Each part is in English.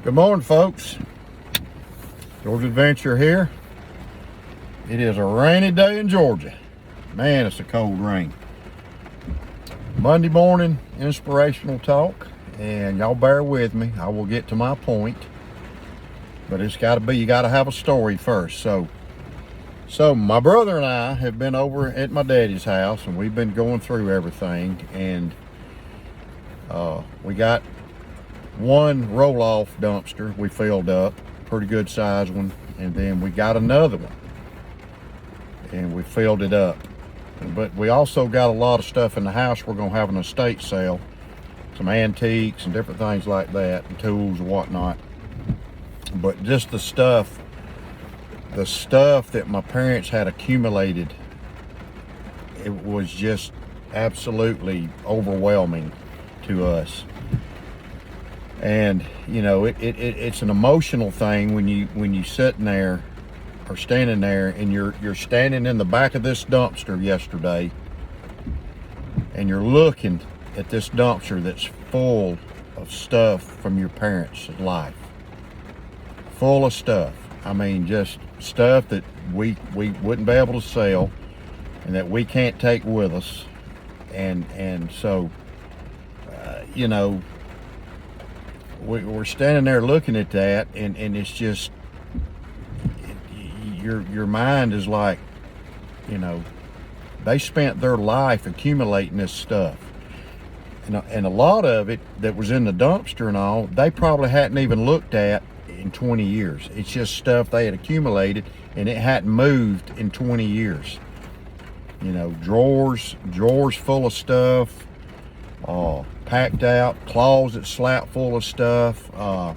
Good morning, folks. Georgia Adventure here. It is a rainy day in Georgia. Man, it's a cold rain. Monday morning inspirational talk, and y'all bear with me. I will get to my point, but it's got to be, you got to have a story first. So my brother and I have been over at my daddy's house, and we've been going through everything, and we got one roll-off dumpster we filled up, pretty good size one, and then we got another one and we filled it up. But we also got a lot of stuff in the house. We're gonna have an estate sale, some antiques and different things like that, and tools and whatnot. But just the stuff that my parents had accumulated, it was just absolutely overwhelming to us. And you know, it's an emotional thing when you sitting there or standing there, and you're standing in the back of this dumpster yesterday, and you're looking at this dumpster that's full of stuff from your parents' life, full of stuff. I mean, just stuff that we wouldn't be able to sell and that we can't take with us, and so you know, we're standing there looking at that, and it's just, your mind is like, you know, they spent their life accumulating this stuff, and a lot of it that was in the dumpster and all, they probably hadn't even looked at in 20 years. It's just stuff they had accumulated, and it hadn't moved in 20 years. You know, drawers full of stuff, packed out, closets slapped full of stuff. The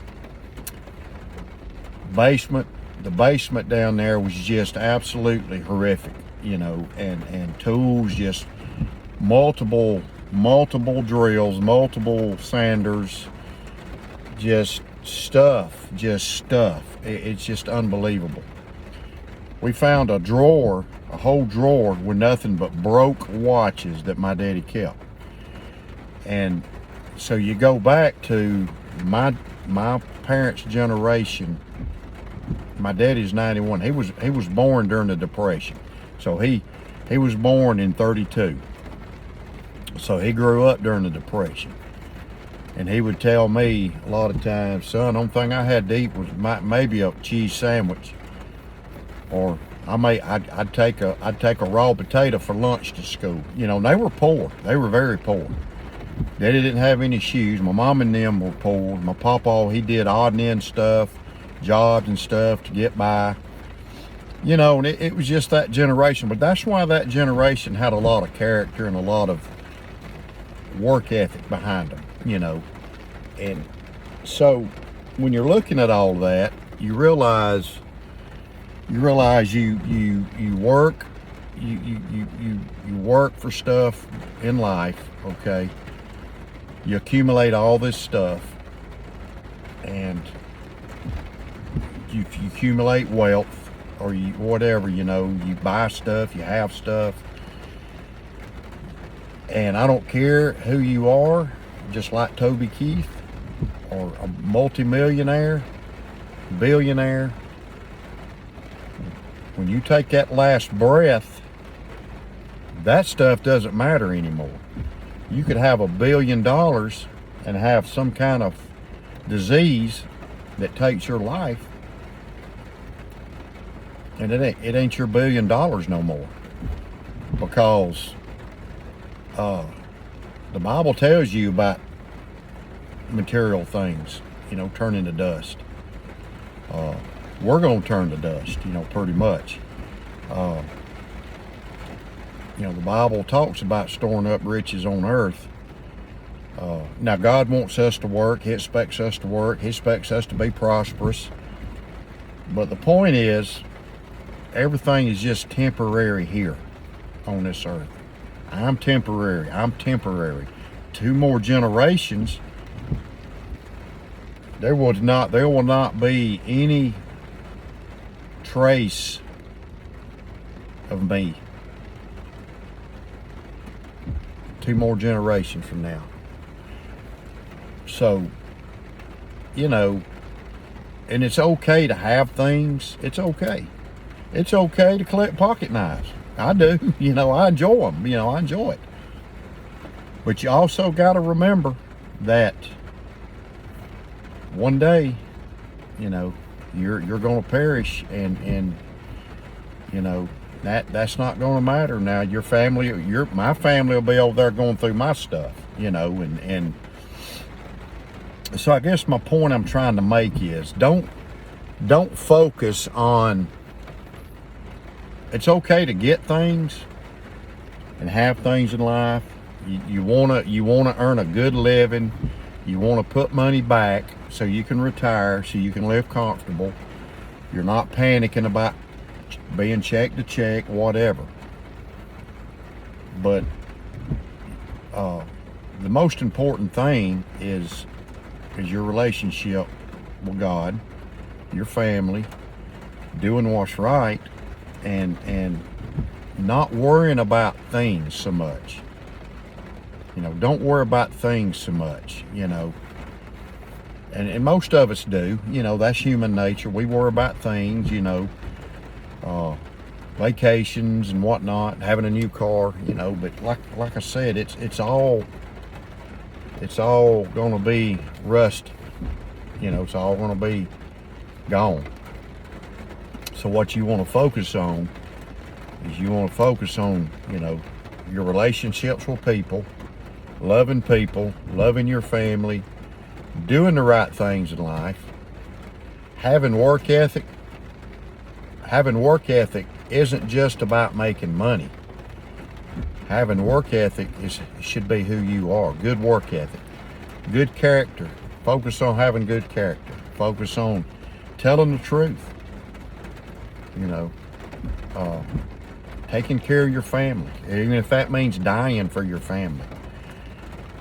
basement down there was just absolutely horrific, you know, and tools, just multiple drills, multiple sanders, just stuff. It's just unbelievable. We found a whole drawer with nothing but broke watches that my daddy kept. And so you go back to my parents' generation. My daddy's 91. He was born during the Depression. So he was born in 32. So he grew up during the Depression. And he would tell me a lot of times, son, the only thing I had to eat was maybe a cheese sandwich, or I'd take a raw potato for lunch to school. You know, they were poor. They were very poor. Daddy didn't have any shoes. My mom and them were poor. My papa, he did odd and end stuff, jobs and stuff to get by. You know, and it was just that generation. But that's why that generation had a lot of character and a lot of work ethic behind them, you know. And so when you're looking at all that, you realize you work, you work for stuff in life, okay? You accumulate all this stuff, and you accumulate wealth, or you whatever, you know, you buy stuff, you have stuff. And I don't care who you are, just like Toby Keith, or a multimillionaire, billionaire, when you take that last breath, that stuff doesn't matter anymore. You could have $1 billion and have some kind of disease that takes your life, and it ain't your $1 billion no more, because the Bible tells you about material things, you know, turning to dust. We're going to turn to dust, you know, pretty much. You know, the Bible talks about storing up riches on earth. Now, God wants us to work. He expects us to work. He expects us to be prosperous. But the point is, everything is just temporary here on this earth. I'm temporary. 2 more generations, there will not be any trace of me. 2 more generations from now. So, you know, and it's okay to have things. It's okay. It's okay to collect pocket knives. I do. I enjoy them. I enjoy it. But you also got to remember that one day, you're going to perish, and that's not going to matter. Now your family, my family will be over there going through my stuff, and so I guess my point I'm trying to make is don't focus on. It's okay to get things and have things in life. You wanna earn a good living. You want to put money back so you can retire, so you can live comfortable. You're not panicking about being check to check, whatever. But the most important thing is your relationship with God, your family, doing what's right, and not worrying about things so much. Don't worry about things so much, and most of us do. That's human nature. We worry about things, vacations and whatnot, having a new car, but like I said, it's all gonna be rust, it's all gonna be gone. So what you want to focus on is your relationships with people, loving your family, doing the right things in life, having work ethic. Having work ethic isn't just about making money. Having work ethic should be who you are. Good work ethic, good character. Focus on having good character. Focus on telling the truth. Taking care of your family, even if that means dying for your family.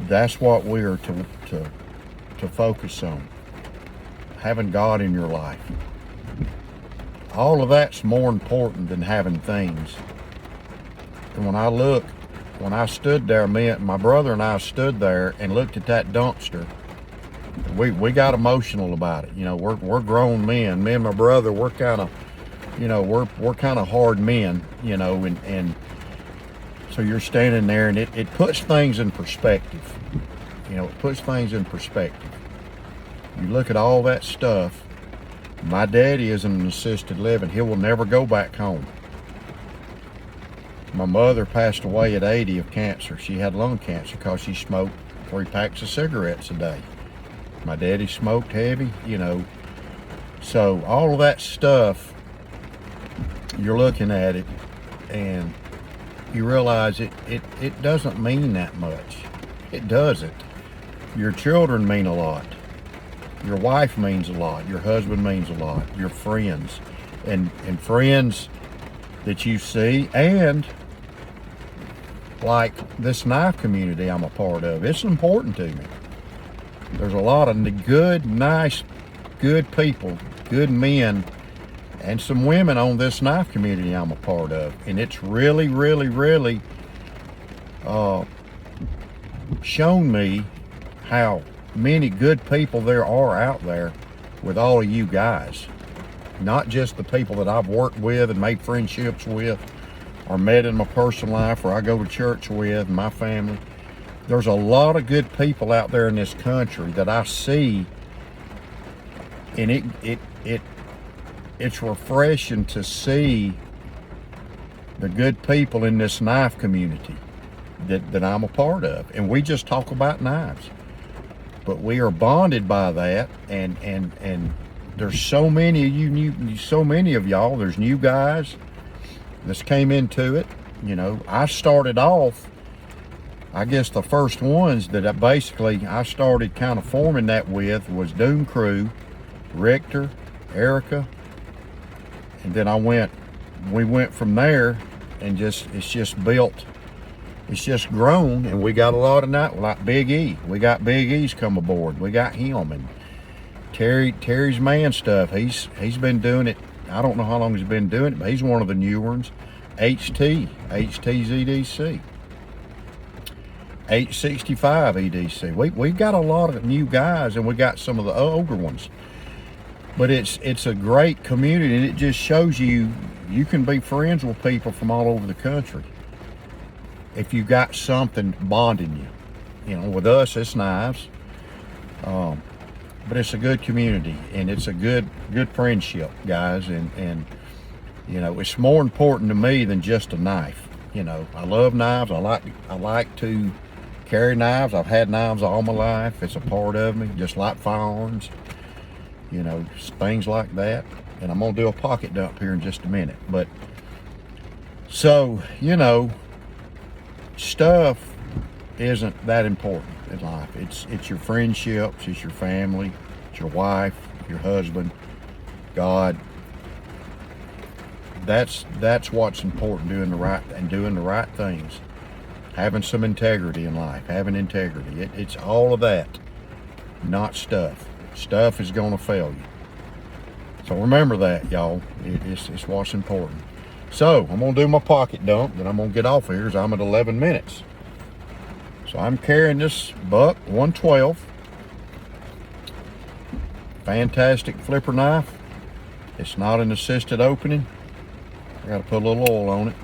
That's what we are to focus on. Having God in your life. All of that's more important than having things. And when I stood there, my brother and I stood there and looked at that dumpster, we got emotional about it. We're grown men. Me and my brother, we're kind of, we're kind of hard men, and so you're standing there, and it puts things in perspective. It puts things in perspective. You look at all that stuff. My daddy is in an assisted living. He will never go back home. My mother passed away at 80 of cancer. She had lung cancer because she smoked 3 packs of cigarettes a day. My daddy smoked heavy, So all of that stuff, you're looking at it, and you realize it doesn't mean that much. It doesn't. Your children mean a lot. Your wife means a lot. Your husband means a lot. Your friends and friends that you see, and like this knife community I'm a part of. It's important to me. There's a lot of good, nice, good people, good men, and some women on this knife community I'm a part of. And it's really, really, really shown me how many good people there are out there with all of you guys. Not just the people that I've worked with and made friendships with or met in my personal life or I go to church with, my family. There's a lot of good people out there in this country that I see, and it's refreshing to see the good people in this knife community that I'm a part of. And we just talk about knives. But we are bonded by that, and there's so many of you, so many of y'all. There's new guys that's came into it. I started off. I guess the first ones that I started kind of forming that with was Doom Crew, Richter, Erica, and then we went from there, and it's just built. It's just grown, and we got a lot of night, like Big E. We got Big E's come aboard. We got him, and Terry's Man Stuff. He's been doing it. I don't know how long he's been doing it, but he's one of the new ones. HTZ EDC, 865 EDC. We got a lot of new guys, and we got some of the older ones. But it's a great community, and it just shows you can be friends with people from all over the country if you got something bonding you. You know, with us, it's knives, but it's a good community, and it's a good friendship, guys. And you know, it's more important to me than just a knife. You know, I love knives. I like to carry knives. I've had knives all my life. It's a part of me, just like firearms. You know, things like that. And I'm gonna do a pocket dump here in just a minute. But so, you know, stuff isn't that important in life. It's your friendships, it's your family, it's your wife, your husband, God. That's what's important, doing the right things. Having some integrity in life, having integrity. It's all of that, not stuff. Stuff is gonna fail you. So remember that, y'all. It's what's important. So I'm gonna do my pocket dump, then I'm gonna get off of here, as I'm at 11 minutes. So I'm carrying this buck 112. Fantastic flipper knife. It's not an assisted opening. I gotta put a little oil on it.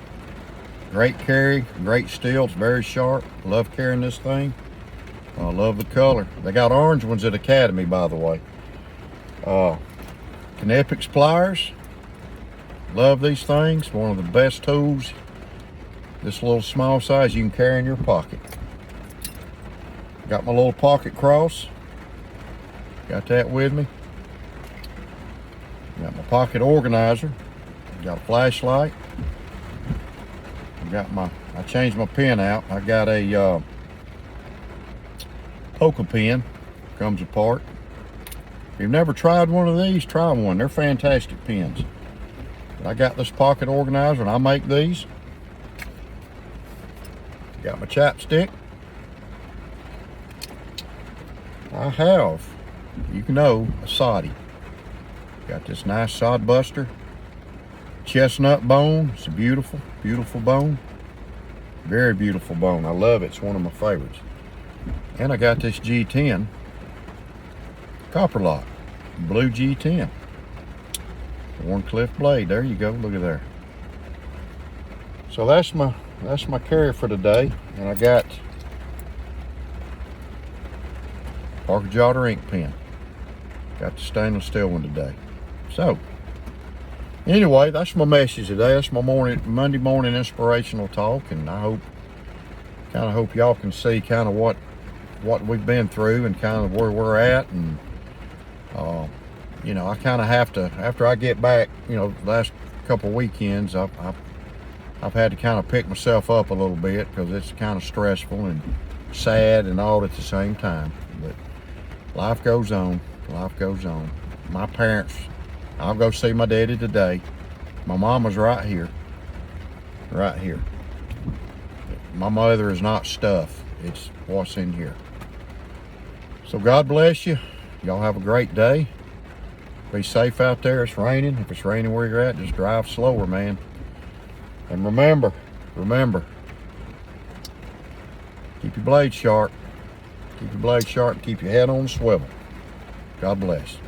Great carry, great steel. It's very sharp. Love carrying this thing. I love the color. They got orange ones at Academy, by the way. Kinepix pliers. Love these things. One of the best tools. This little small size you can carry in your pocket. Got my little pocket cross. Got that with me. Got my pocket organizer. Got a flashlight. I changed my pen out. I got a Polka pen. Comes apart. If you've never tried one of these, try one. They're fantastic pens. I got this pocket organizer, and I make these. Got my chapstick. I have, you know, a soddy. Got this nice sod buster. Chestnut bone. It's a beautiful, beautiful bone. Very beautiful bone. I love it. It's one of my favorites. And I got this G10 copper lock, blue G10. Wharncliffe blade. There you go. Look at there. So that's my carry for today. And I got Parker Jotter ink pen. Got the stainless steel one today. So anyway, that's my message today. That's my Monday morning inspirational talk, and I hope y'all can see kind of what we've been through and kind of where we're at. And you know, I kind of have to, after I get back, you know, the last couple weekends, I've had to kind of pick myself up a little bit, because it's kind of stressful and sad and all at the same time. But life goes on. Life goes on. My parents, I'll go see my daddy today. My mama's right here. Right here. My mother is not stuff. It's what's in here. So God bless you. Y'all have a great day. Be safe out there. It's raining. If it's raining where you're at, just drive slower, man. And remember, keep your blade sharp. Keep your blade sharp and keep your head on the swivel. God bless.